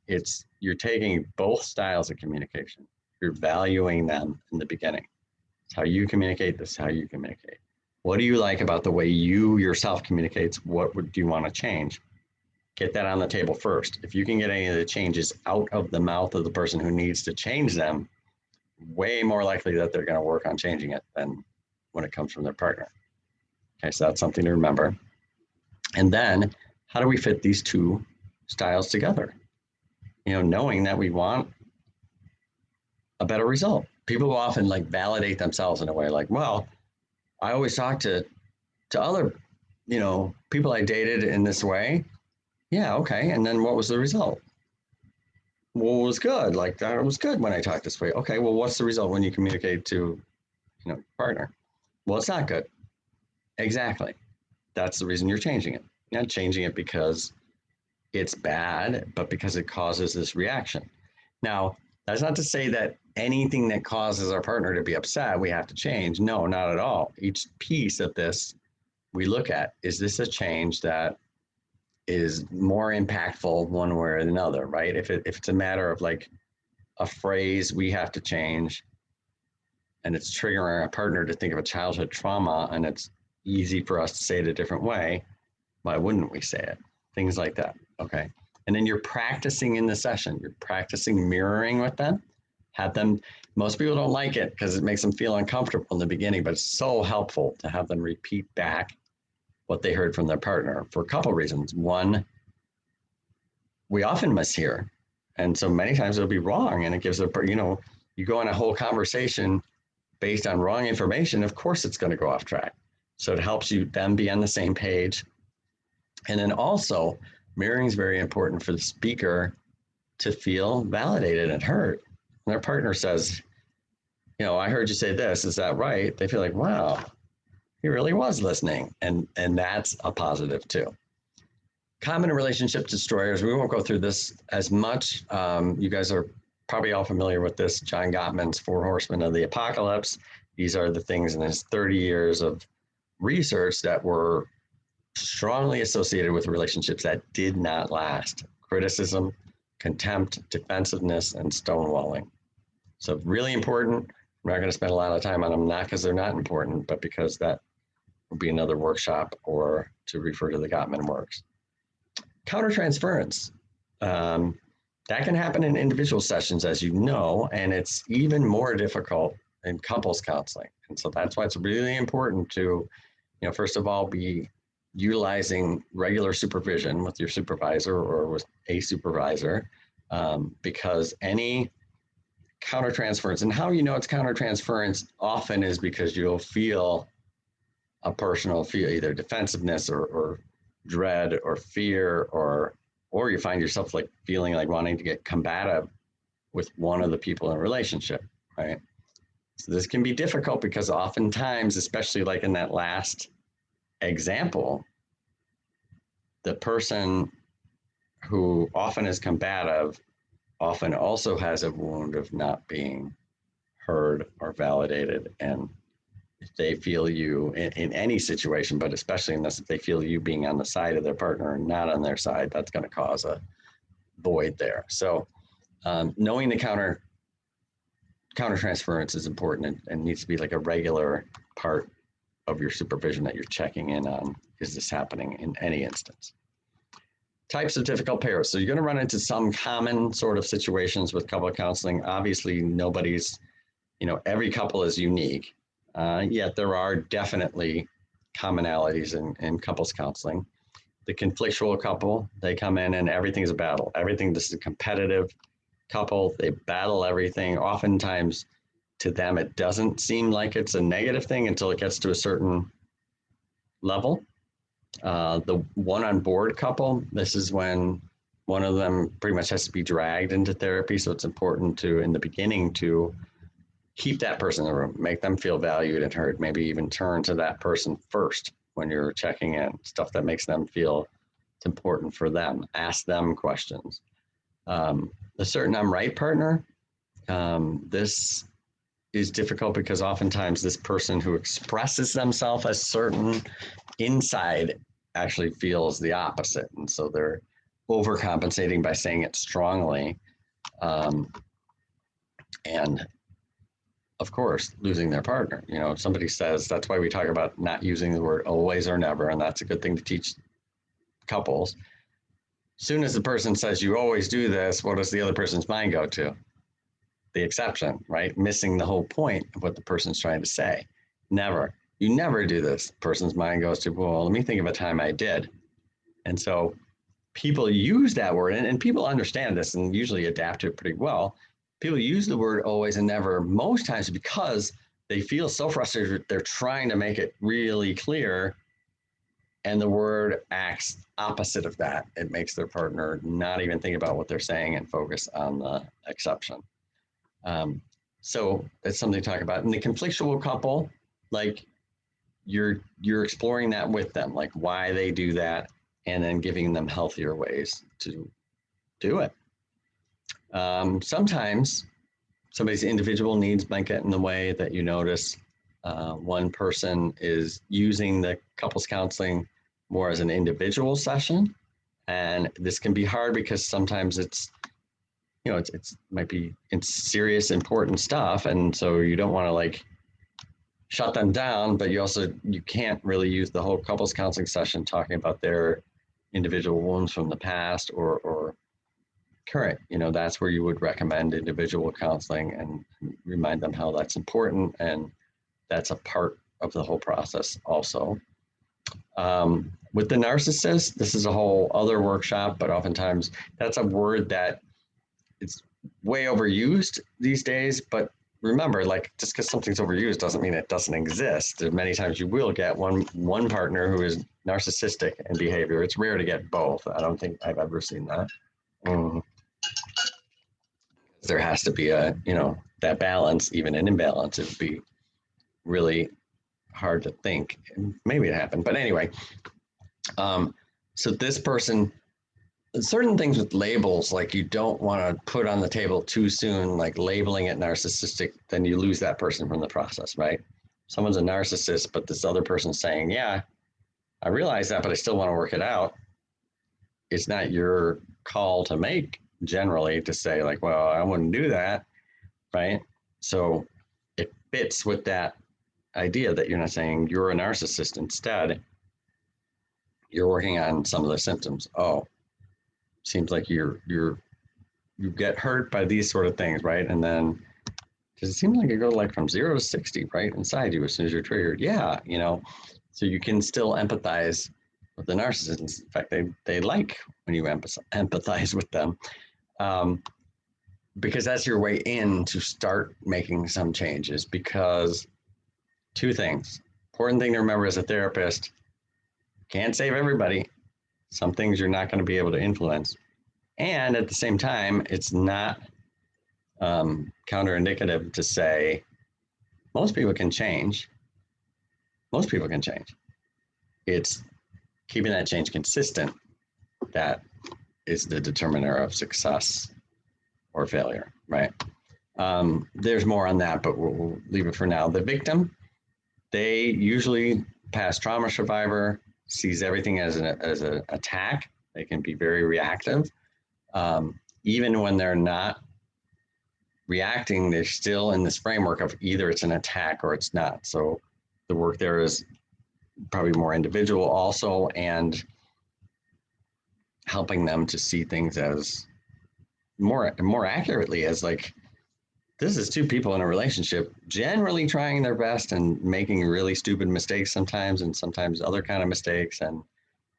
It's you're taking both styles of communication. You're valuing them in the beginning. It's how you communicate, this is how you communicate. What do you like about the way you yourself communicates? What do you want to change? Get that on the table first. If you can get any of the changes out of the mouth of the person who needs to change them, way more likely that they're going to work on changing it than when it comes from their partner. Okay, so that's something to remember. And then how do we fit these two styles together? Knowing that we want a better result. People will often like validate themselves in a way like, well, I always talk to other, people I dated in this way. Yeah, okay. And then what was the result? Well, it was good. Like that was good when I talked this way. Okay, well, what's the result when you communicate to, partner? Well, it's not good. Exactly. That's the reason you're changing it. You're not changing it because it's bad, but because it causes this reaction. Now, that's not to say that anything that causes our partner to be upset, we have to change. No, not at all. Each piece of this we look at, is this a change that is more impactful one way or another, right? If it's a matter of like a phrase we have to change and it's triggering our partner to think of a childhood trauma and it's easy for us to say it a different way, why wouldn't we say it? Things like that, okay? And then you're practicing in the session. You're practicing mirroring with them. Have them, most people don't like it because it makes them feel uncomfortable in the beginning, but it's so helpful to have them repeat back what they heard from their partner for a couple of reasons. One, we often mishear. And so many times it'll be wrong. And it gives you go on a whole conversation based on wrong information, of course it's going to go off track. So it helps you then be on the same page. And then also, mirroring is very important for the speaker to feel validated and heard. When their partner says, I heard you say this, is that right? They feel like, wow, he really was listening. And that's a positive too. Common relationship destroyers, we won't go through this as much. You guys are probably all familiar with this, John Gottman's 4 Horsemen of the Apocalypse. These are the things in his 30 years of research that were strongly associated with relationships that did not last. Criticism, contempt, defensiveness, and stonewalling. So really important. I'm not going to spend a lot of time on them, not because they're not important, but because that will be another workshop or to refer to the Gottman works. Countertransference. That can happen in individual sessions, as you know, and it's even more difficult in couples counseling. And so that's why it's really important to, first of all, be utilizing regular supervision with your supervisor or with a supervisor, because any countertransference, and how you know it's countertransference often is because you'll feel a personal feel, either defensiveness or dread or fear, or you find yourself like feeling like wanting to get combative with one of the people in a relationship, right? So this can be difficult because oftentimes, especially like in that last example, the person who often is combative often also has a wound of not being heard or validated. And if they feel you in any situation, but especially in this, if they feel you being on the side of their partner and not on their side, that's going to cause a void there. So knowing the countertransference is important and needs to be like a regular part of your supervision that you're checking in on. Is this happening in any instance? Types of difficult pairs. So you're going to run into some common sort of situations with couple counseling. Obviously, nobody's, every couple is unique. Yet there are definitely commonalities in couples counseling. The conflictual couple, they come in and everything's a battle. This is a competitive couple. They battle everything. Oftentimes, to them, it doesn't seem like it's a negative thing until it gets to a certain level. The one on board couple, this is when one of them pretty much has to be dragged into therapy. So it's important to, in the beginning, to keep that person in the room, make them feel valued and heard, maybe even turn to that person first when you're checking in, stuff that makes them feel it's important for them, ask them questions. The certain I'm right partner, this is difficult because oftentimes this person who expresses themselves as certain inside actually feels the opposite. And so they're overcompensating by saying it strongly. And of course, losing their partner. If somebody says, that's why we talk about not using the word always or never, and that's a good thing to teach couples. As soon as the person says you always do this, what does the other person's mind go to? The exception, right? Missing the whole point of what the person's trying to say. Never. You never do this. The person's mind goes to, well, let me think of a time I did. And so people use that word, and people understand this and usually adapt to it pretty well. People use the word always and never most times because they feel so frustrated. They're trying to make it really clear, and the word acts opposite of that. It makes their partner not even think about what they're saying and focus on the exception. So that's something to talk about. In the conflictual couple, like you're exploring that with them, like why they do that, and then giving them healthier ways to do it. Sometimes somebody's individual needs might get in the way that you notice. One person is using the couples counseling more as an individual session. And this can be hard because sometimes it's might be serious, important stuff. And so you don't want to like shut them down, but you can't really use the whole couples counseling session talking about their individual wounds from the past or current. That's where you would recommend individual counseling and remind them how that's important, and that's a part of the whole process also. With the narcissist, this is a whole other workshop, but oftentimes that's a word that it's way overused these days. But remember, like, just because something's overused doesn't mean it doesn't exist. There's many times you will get one partner who is narcissistic in behavior. It's rare to get both. I don't think I've ever seen that. There has to be that balance. Even an imbalance, it would be really hard to think. Maybe it happened, but anyway. So this person, certain things with labels, like you don't want to put on the table too soon, like labeling it narcissistic, then you lose that person from the process, right? Someone's a narcissist, but this other person's saying, yeah, I realize that, but I still want to work it out. It's not your call to make, generally, to say like, well, I wouldn't do that, right? So it fits with that idea that you're not saying you're a narcissist. Instead, you're working on some of the symptoms. Oh, seems like you're you get hurt by these sort of things, right? And then does it seem like you go like from 0 to 60 right inside you as soon as you're triggered? Yeah, you know, so you can still empathize with the narcissists. In fact, they like when you empathize with them, because that's your way in to start making some changes. Because two things, important thing to remember as a therapist, can't save everybody. Some things you're not going to be able to influence. And at the same time, it's not counterindicative to say most people can change. Most people can change. It's keeping that change consistent that is the determiner of success or failure, right? There's more on that, but we'll leave it for now. The victim, they usually past trauma survivor, sees everything as an attack. They can be very reactive. Even when they're not reacting, they're still in this framework of either it's an attack or it's not. So the work there is probably more individual also, and helping them to see things as more accurately as like, this is two people in a relationship generally trying their best and making really stupid mistakes sometimes, and sometimes other kind of mistakes, and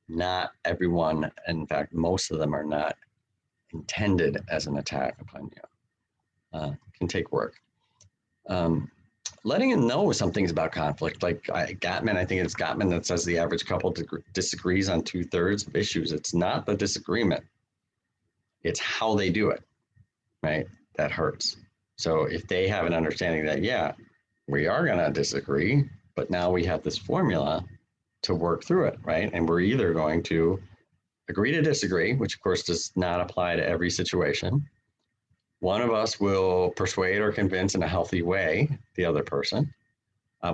not everyone, in fact most of them, are not intended as an attack upon you. Can take work. Letting them know some things about conflict, like Gottman, I think it's Gottman that says the average couple disagrees on 2/3 of issues. It's not the disagreement, it's how they do it, right? That hurts. So if they have an understanding that, yeah, we are going to disagree, but now we have this formula to work through it, right? And we're either going to agree to disagree, which of course does not apply to every situation. One of us will persuade or convince in a healthy way the other person.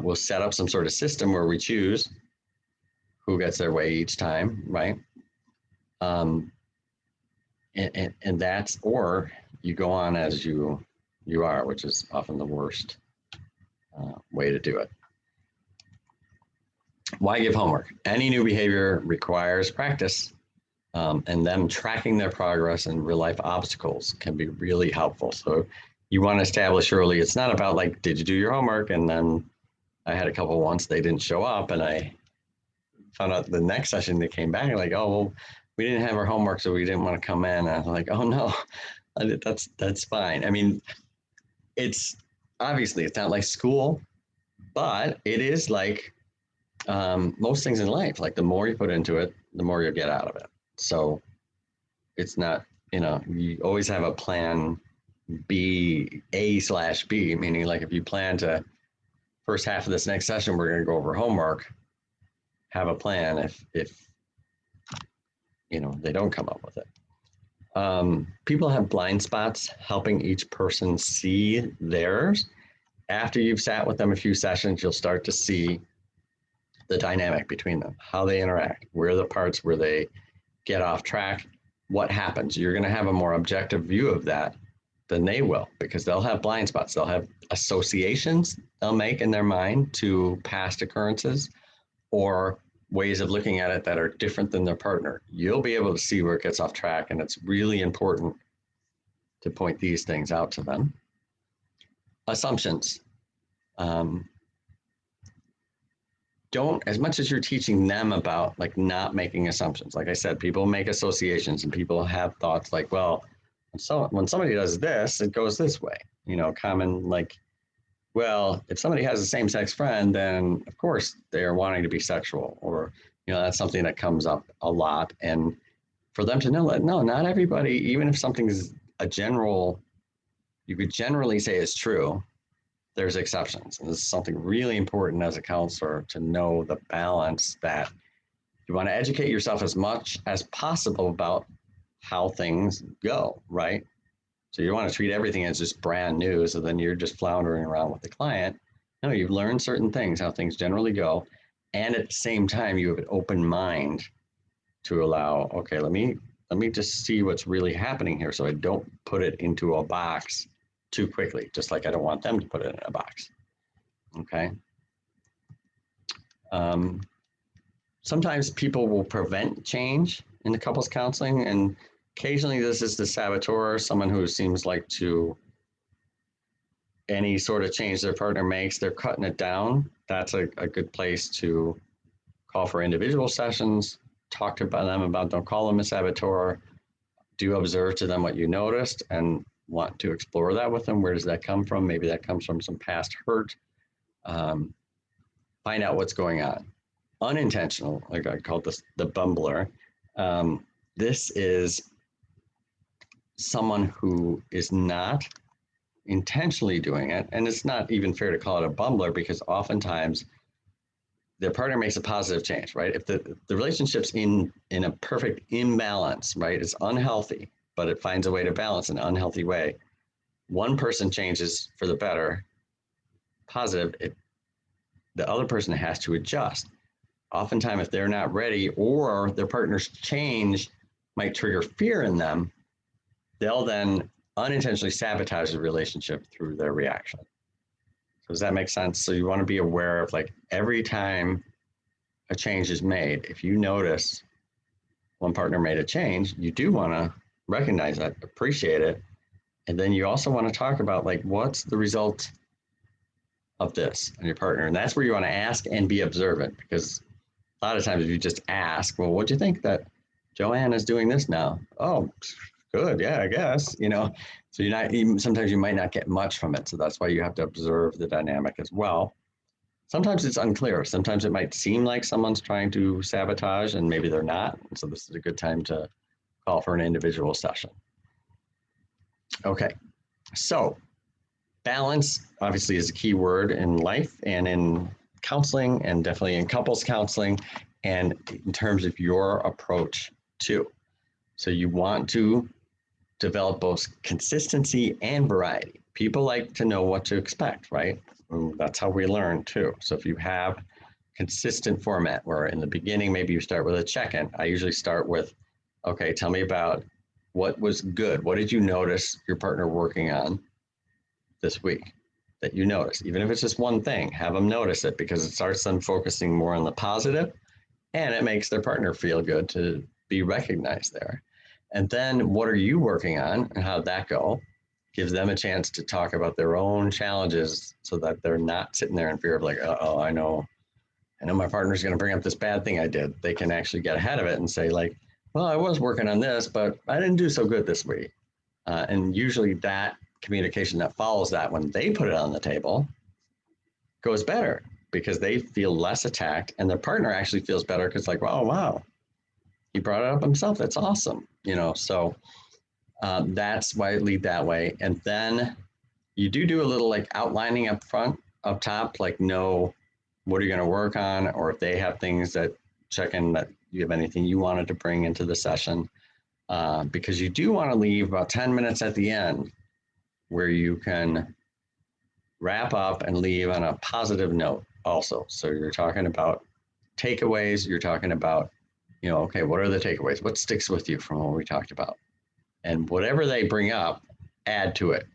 We'll set up some sort of system where we choose who gets their way each time, right? And that's, or you go on as you are, which is often the worst way to do it. Why give homework? Any new behavior requires practice, and them tracking their progress and real life obstacles can be really helpful. So you want to establish early, it's not about like, did you do your homework? And then I had a couple once they didn't show up, and I found out the next session they came back like, oh, well, we didn't have our homework, so we didn't want to come in. And I was like, oh no, that's fine. I mean, it's obviously it's not like school, but it is like most things in life. Like the more you put into it, the more you'll get out of it. So it's not, you always have a plan B, A/B, meaning like if you plan to first half of this next session, we're going to go over homework, have a plan if they don't come up with it. People have blind spots, helping each person see theirs. After you've sat with them a few sessions, you'll start to see the dynamic between them, how they interact, where are the parts where they get off track, what happens. You're going to have a more objective view of that than they will, because they'll have blind spots. They'll have associations they'll make in their mind to past occurrences or ways of looking at it that are different than their partner. You'll be able to see where it gets off track, and it's really important to point these things out to them. Assumptions. Don't, as much as you're teaching them about like not making assumptions, like I said, people make associations and people have thoughts like, well, so when somebody does this, it goes this way, common, like, well, if somebody has a same-sex friend, then of course they're wanting to be sexual, or, that's something that comes up a lot. And for them to know that, no, not everybody, even if something's you could generally say is true, there's exceptions. And this is something really important as a counselor, to know the balance that you want to educate yourself as much as possible about how things go, right? So you don't want to treat everything as just brand new, so then you're just floundering around with the client. No, you've learned certain things, how things generally go. And at the same time, you have an open mind to allow, okay, let me just see what's really happening here, so I don't put it into a box too quickly, just like I don't want them to put it in a box. Okay. Sometimes people will prevent change in the couples counseling and Occasionally, this is the saboteur, someone who seems like to any sort of change their partner makes, they're cutting it down. That's a good place to call for individual sessions, talk to them about, don't call them a saboteur, do observe to them what you noticed and want to explore that with them. Where does that come from? Maybe that comes from some past hurt. Find out what's going on. Unintentional, like I call this the bumbler. This is someone who is not intentionally doing it. And it's not even fair to call it a bumbler because oftentimes their partner makes a positive change, right? If the relationship's in a perfect imbalance, right? It's unhealthy, but it finds a way to balance in an unhealthy way. One person changes for the better, positive, the other person has to adjust. Oftentimes, if they're not ready or their partner's change might trigger fear in them, they'll then unintentionally sabotage the relationship through their reaction. So does that make sense? So you want to be aware of like every time a change is made, if you notice one partner made a change, you do want to recognize that, appreciate it. And then you also want to talk about like, what's the result of this on your partner? And that's where you want to ask and be observant, because a lot of times if you just ask, well, what do you think that Joanne is doing this now? Oh, good. Yeah, I guess, so you're not even, sometimes you might not get much from it. So that's why you have to observe the dynamic as well. Sometimes it's unclear. Sometimes it might seem like someone's trying to sabotage and maybe they're not. And so this is a good time to call for an individual session. Okay, so balance obviously is a key word in life and in counseling and definitely in couples counseling and in terms of your approach too. So you want to develop both consistency and variety. People like to know what to expect, right? That's how we learn too. So if you have consistent format where in the beginning, maybe you start with a check-in. I usually start with, okay, tell me about what was good. What did you notice your partner working on this week that you noticed? Even if it's just one thing, have them notice it because it starts them focusing more on the positive and it makes their partner feel good to be recognized there. And then what are you working on and how'd that go? Gives them a chance to talk about their own challenges so that they're not sitting there in fear of like, oh, I know my partner's going to bring up this bad thing I did. They can actually get ahead of it and say like, well, I was working on this, but I didn't do so good this week. And usually that communication that follows that when they put it on the table goes better because they feel less attacked and their partner actually feels better because like, oh, wow, he brought it up himself. That's awesome. So that's why I lead that way. And then you do a little like outlining up front, up top, like know what are you going to work on, or if they have things that check in that you have anything you wanted to bring into the session, because you do want to leave about 10 minutes at the end where you can wrap up and leave on a positive note also. So you're talking about takeaways, you're talking about, okay, what are the takeaways? What sticks with you from what we talked about? And whatever they bring up, add to it.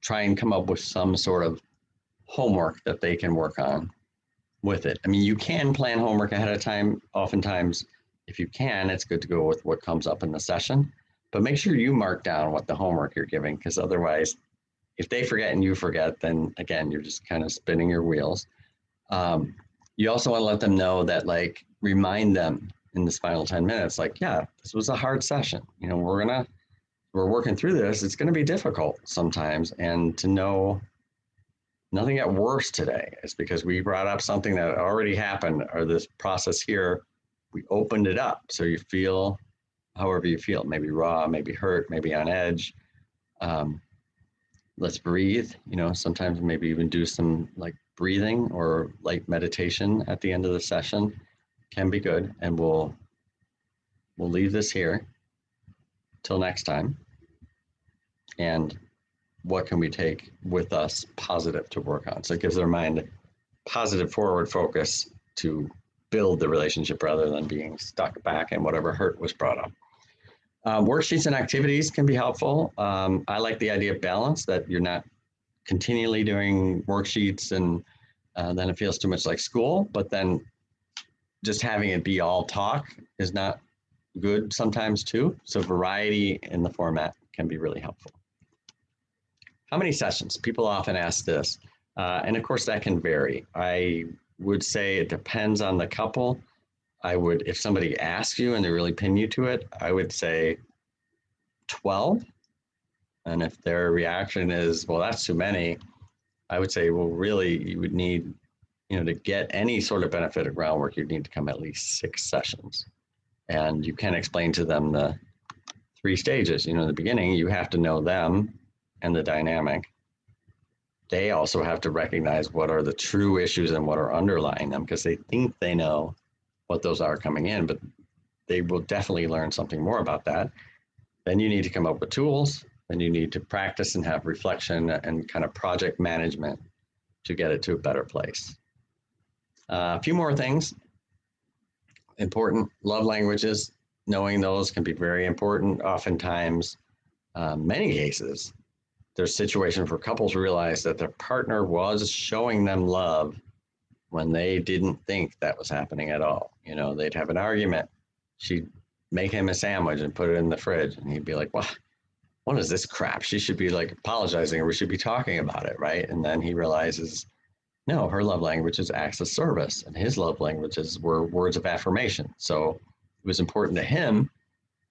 Try and come up with some sort of homework that they can work on with it. I mean, you can plan homework ahead of time. Oftentimes, if you can, it's good to go with what comes up in the session. But make sure you mark down what the homework you're giving, because otherwise, if they forget and you forget, then again, you're just kind of spinning your wheels. You also want to let them know that, like, remind them in this final 10 minutes, like, yeah, this was a hard session. We're working through this. It's going to be difficult sometimes. And to know nothing got worse today is because we brought up something that already happened, or this process here, we opened it up. So you feel however you feel, maybe raw, maybe hurt, maybe on edge. Let's breathe, sometimes maybe even do some like breathing or light meditation at the end of the session can be good. And we'll leave this here till next time. And what can we take with us positive to work on? So it gives their mind positive forward focus to build the relationship rather than being stuck back in whatever hurt was brought up. Worksheets and activities can be helpful. I like the idea of balance, that you're not continually doing worksheets and then it feels too much like school, but then just having it be all talk is not good sometimes too. So variety in the format can be really helpful. How many sessions? People often ask this. And of course that can vary. I would say it depends on the couple. I would, if somebody asks you and they really pin you to it, I would say 12. And if their reaction is, well, that's too many, I would say, well, really, you would need, to get any sort of benefit of groundwork, you'd need to come at least 6 sessions. And you can explain to them the 3 stages. In the beginning, you have to know them and the dynamic. They also have to recognize what are the true issues and what are underlying them, because they think they know what those are coming in, but they will definitely learn something more about that. Then you need to come up with tools, and you need to practice and have reflection and kind of project management to get it to a better place. A few more things. Important love languages, knowing those can be very important. Oftentimes, many cases, there's situations where couples realize that their partner was showing them love when they didn't think that was happening at all. They'd have an argument. She'd make him a sandwich and put it in the fridge, and he'd be like, "Well, what is this crap? She should be like apologizing, or we should be talking about it," right? And then he realizes, no, her love language is acts of service, and his love languages were words of affirmation. So it was important to him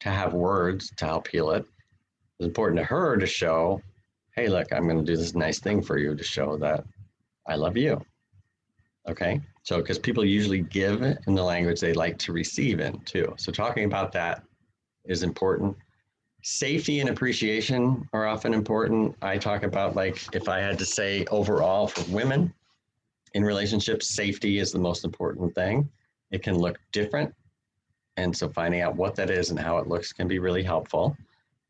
to have words to help heal it. It was important to her to show, hey, look, I'm going to do this nice thing for you to show that I love you. Okay, so because people usually give in the language they like to receive in too. So talking about that is important. Safety and appreciation are often important. I talk about, like, if I had to say overall for women in relationships, safety is the most important thing. It can look different. And so finding out what that is and how it looks can be really helpful.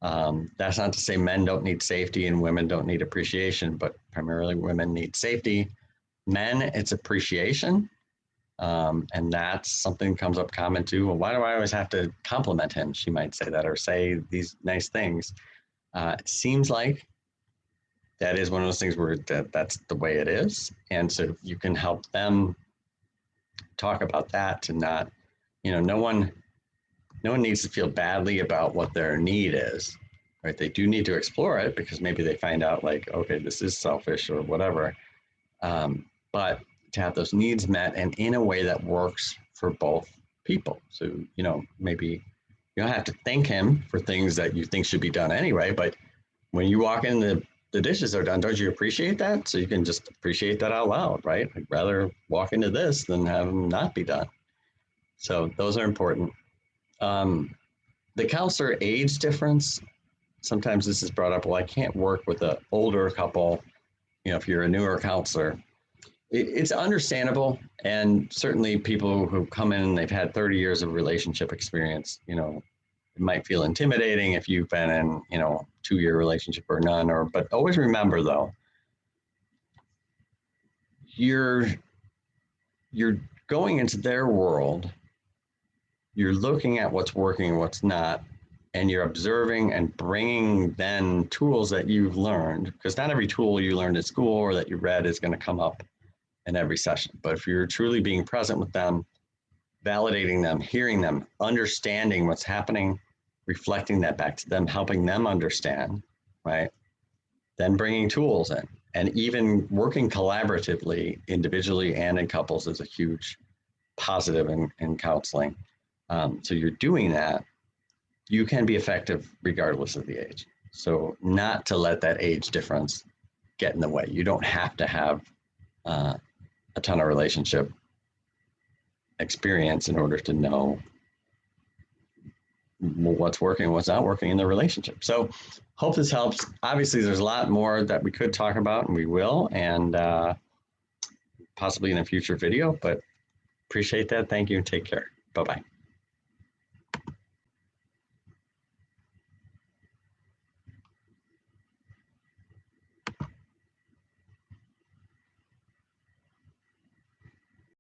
That's not to say men don't need safety and women don't need appreciation, but primarily women need safety. Men, it's appreciation. And that's something comes up common too. Well, why do I always have to compliment him? She might say that, or say these nice things. It seems like that is one of those things where that's the way it is. And so you can help them talk about that, to not, no one needs to feel badly about what their need is, right? They do need to explore it, because maybe they find out, like, okay, this is selfish or whatever. But to have those needs met, and in a way that works for both people. So, maybe you don't have to thank him for things that you think should be done anyway, but when you walk in, the dishes are done, don't you appreciate that? So you can just appreciate that out loud, right? I'd rather walk into this than have them not be done. So those are important. The counselor age difference, sometimes this is brought up, well, I can't work with an older couple, if you're a newer counselor. It's understandable, and certainly people who come in and they've had 30 years of relationship experience, it might feel intimidating if you've been in, 2-year relationship or none. But always remember, though, you're going into their world, you're looking at what's working and what's not, and you're observing and bringing then tools that you've learned, because not every tool you learned at school or that you read is going to come up in every session. But if you're truly being present with them, validating them, hearing them, understanding what's happening, reflecting that back to them, helping them understand, right? Then bringing tools in, and even working collaboratively, individually and in couples, is a huge positive in counseling. So you're doing that, you can be effective regardless of the age. So not to let that age difference get in the way. You don't have to have a ton of relationship experience in order to know what's working, what's not working in the relationship. So hope this helps. Obviously, there's a lot more that we could talk about, and we will, and possibly in a future video, but appreciate that. Thank you, and take care. Bye-bye.